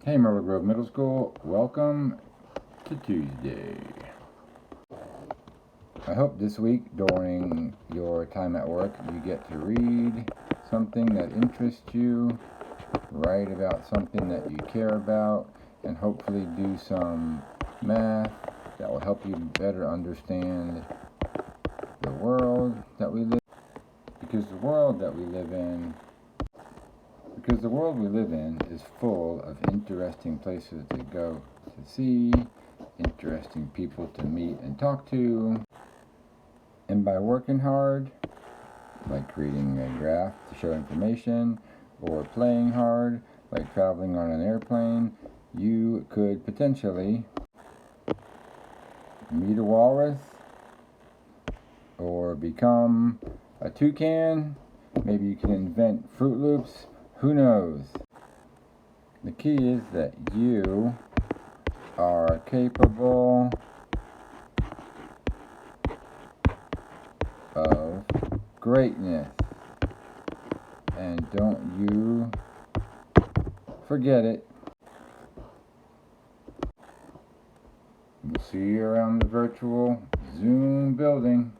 Hey Myrtle Grove Middle School, welcome to Tuesday. I hope this week during your time at work you get to read something that interests you, write about something that you care about, and hopefully do some math that will help you better understand the world that we live in. Because the world we live in is full of interesting places to go to see, interesting people to meet and talk to. And by working hard, like creating a graph to show information, or playing hard, like traveling on an airplane, you could potentially meet a walrus, or become a toucan. Maybe you can invent Fruit Loops. Who knows? The key is that you are capable of greatness. And don't you forget it. We'll see you around the virtual Zoom building.